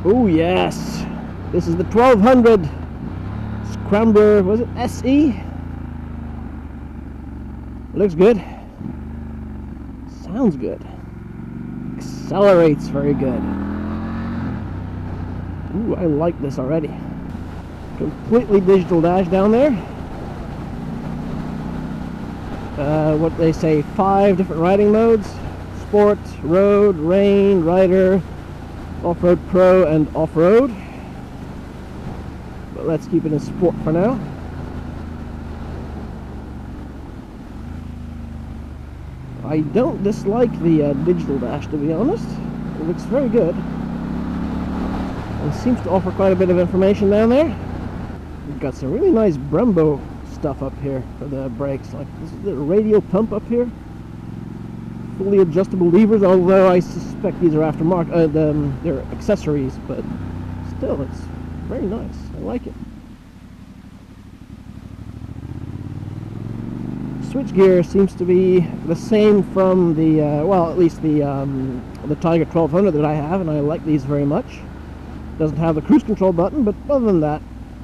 Oh yes, this is the 1200 Scrambler, was it SE? Looks good. Sounds good. Accelerates very good. Ooh, I like this already. Completely digital dash down there. What they say, 5 different riding modes: sport, road, rain, rider, off-road pro, and off-road. But let's keep it in sport for now. I don't dislike the digital dash, to be honest. It looks very good. It seems to offer quite a bit of information down there. We've got some really nice Brembo stuff up here for the brakes. Like this is the radial pump up here. Fully adjustable levers, although I suspect these are aftermarket. They're accessories, but still, it's very nice. I like it. Switchgear seems to be the same from the well, at least the Tiger 1200 that I have, and I like these very much. Doesn't have the cruise control button, but other than that,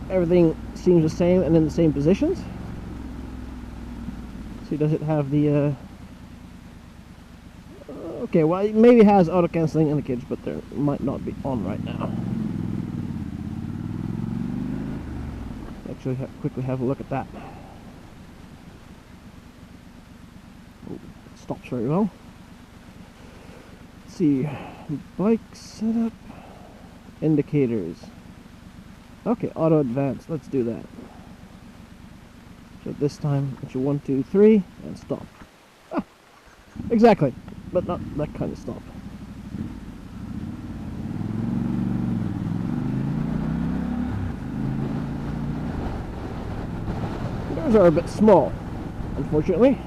everything seems the same and in the same positions. See, does it have the okay, well, it maybe has auto cancelling indicators, but they might not be on right now. Actually, quickly have a look at that. Stops very well. Let's see, bike setup, indicators. Okay, auto advance. Let's do that. So this time, it's your 1, 2, 3, and stop. Ah, exactly, but not that kind of stop. Those are a bit small, unfortunately.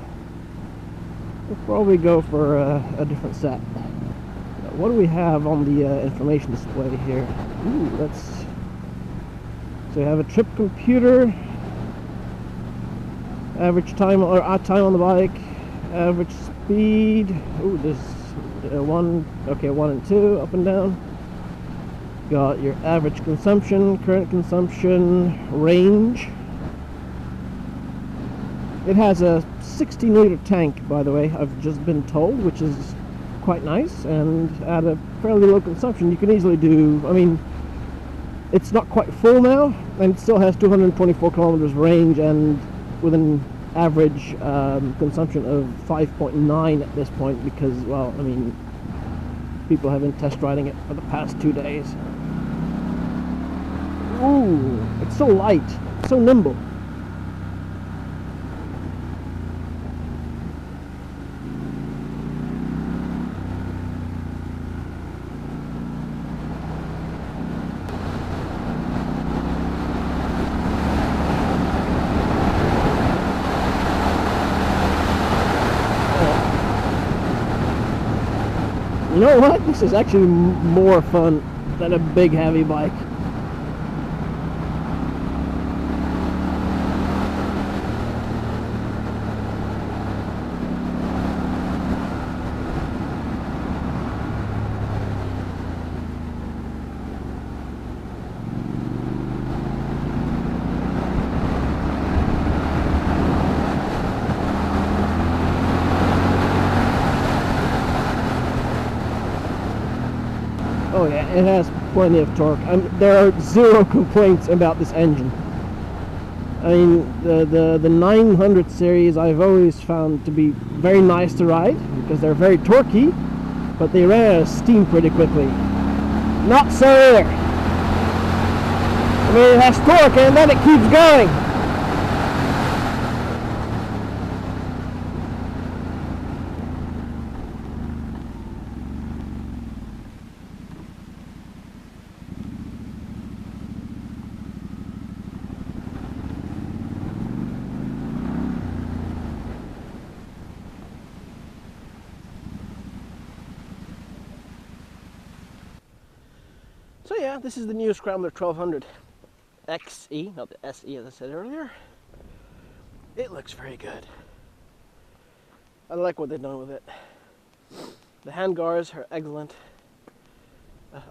We'll probably go for a different set. Now, what do we have on the information display here? Ooh, let's. So we have a trip computer, average time or time on the bike, average speed. Ooh, there's 1 and 2, up and down. Got your average consumption, current consumption, range. It has a 16-liter tank, by the way, I've just been told, which is quite nice, and at a fairly low consumption you can easily do, I mean, it's not quite full now, and it still has 224 kilometers range, and with an average consumption of 5.9 at this point, because, well, I mean, people have been test riding it for the past 2 days. Ooh, it's so light, so nimble. You know what? This is actually more fun than a big heavy bike. Oh yeah, it has plenty of torque. There are zero complaints about this engine. I mean, the 900 series I've always found to be very nice to ride because they're very torquey, but they ran out of steam pretty quickly. Not so here. I mean, it has torque and then it keeps going. So yeah, this is the new Scrambler 1200 XE, not the SE as I said earlier. It looks very good. I like what they've done with it. The handguards are excellent.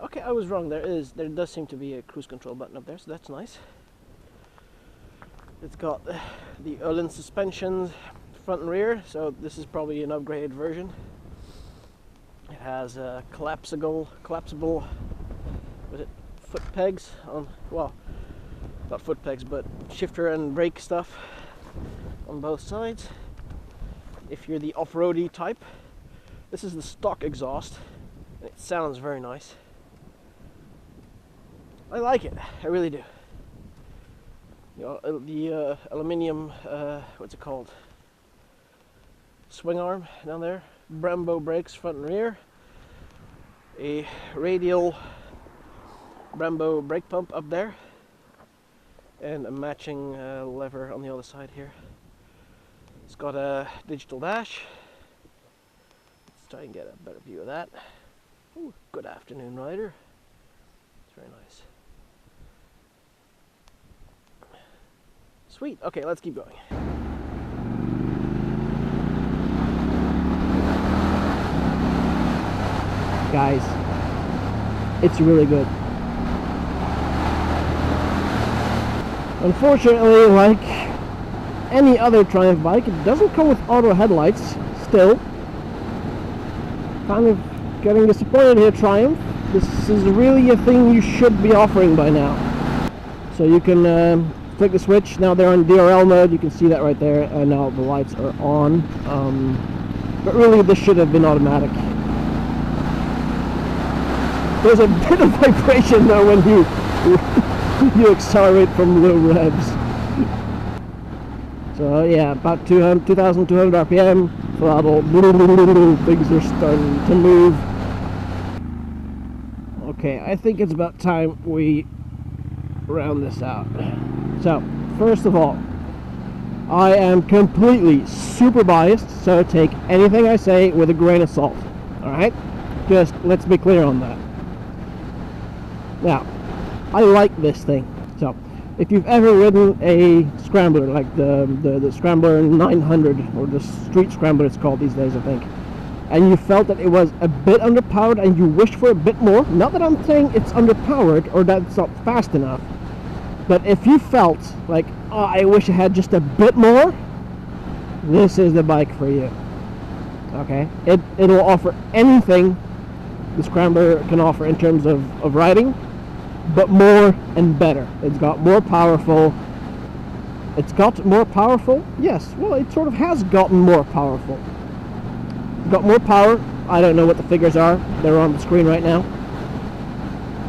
Okay, I was wrong. There does seem to be a cruise control button up there, so that's nice. It's got the Öhlins suspensions, front and rear, so this is probably an upgraded version. It has collapsible, was it foot pegs on, well, not foot pegs, but shifter and brake stuff on both sides. If you're the off-roady type, this is the stock exhaust, and it sounds very nice. I like it, I really do. The aluminium, what's it called? Swing arm down there. Brembo brakes front and rear. A radial Brembo brake pump up there. And a matching lever on the other side here. It's got a digital dash. Let's try and get a better view of that. Ooh, good afternoon rider. It's very nice. Sweet. Okay, let's keep going. Guys, it's really good. Unfortunately, like any other Triumph bike, it doesn't come with auto headlights still. Kind of getting disappointed here, Triumph. This is really a thing you should be offering by now. So you can flick the switch. Now they're on DRL mode, you can see that right there, and now the lights are on. But really this should have been automatic. There's a bit of vibration though when you accelerate from low revs. So yeah, about 2,200 RPM, throttle, things are starting to move. Okay, I think it's about time we round this out. So, first of all, I am completely super biased, so take anything I say with a grain of salt. Alright? Just let's be clear on that. Now, I like this thing. So, if you've ever ridden a Scrambler, like the Scrambler 900, or the Street Scrambler it's called these days, I think, and you felt that it was a bit underpowered and you wished for a bit more, not that I'm saying it's underpowered or that it's not fast enough, but if you felt like, oh, I wish I had just a bit more, this is the bike for you. Okay? It'll offer anything the Scrambler can offer in terms of riding, but more and better. It's got more powerful. It's got more powerful? Yes, well, it sort of has gotten more powerful. It's got more power. I don't know what the figures are. They're on the screen right now.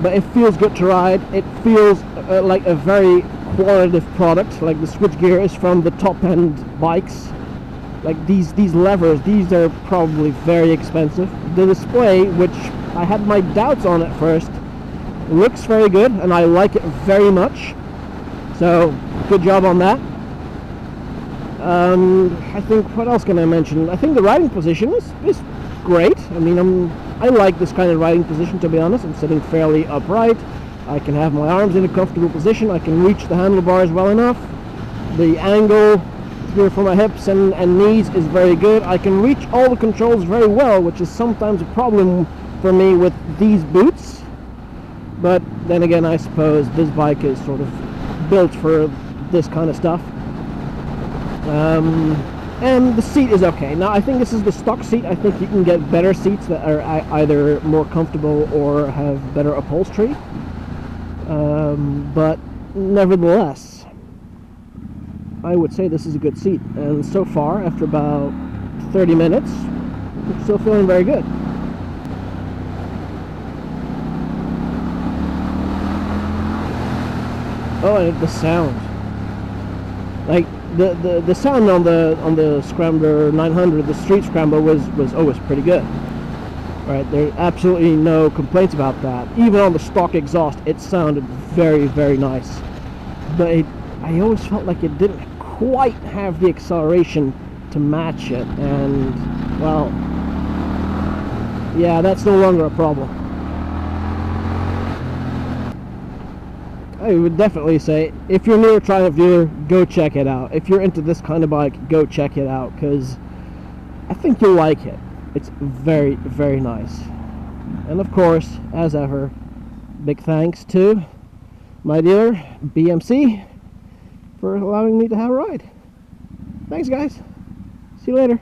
But it feels good to ride. It feels like a very qualitative product. Like the switchgear is from the top-end bikes. Like these levers, these are probably very expensive. The display, which I had my doubts on at first, looks very good, and I like it very much. So, good job on that. I think, what else can I mention? I think the riding position is great. I mean, I like this kind of riding position, to be honest. I'm sitting fairly upright. I can have my arms in a comfortable position. I can reach the handlebars well enough. The angle here for my hips and knees is very good. I can reach all the controls very well, which is sometimes a problem for me with these boots. But then again, I suppose this bike is sort of built for this kind of stuff. And the seat is okay. Now, I think this is the stock seat. I think you can get better seats that are either more comfortable or have better upholstery. But nevertheless, I would say this is a good seat. And so far, after about 30 minutes, I'm still feeling very good. Oh, and the sound. Like the sound on the Scrambler 900, the Street Scrambler was always pretty good. Right, there's absolutely no complaints about that. Even on the stock exhaust, it sounded very, very nice. But I always felt like it didn't quite have the acceleration to match it, and well, yeah, that's no longer a problem. I would definitely say, if you're near a Triumph dealer, go check it out. If you're into this kind of bike, go check it out, because I think you'll like it. It's very, very nice. And of course, as ever, big thanks to my dealer, BMC, for allowing me to have a ride. Thanks, guys. See you later.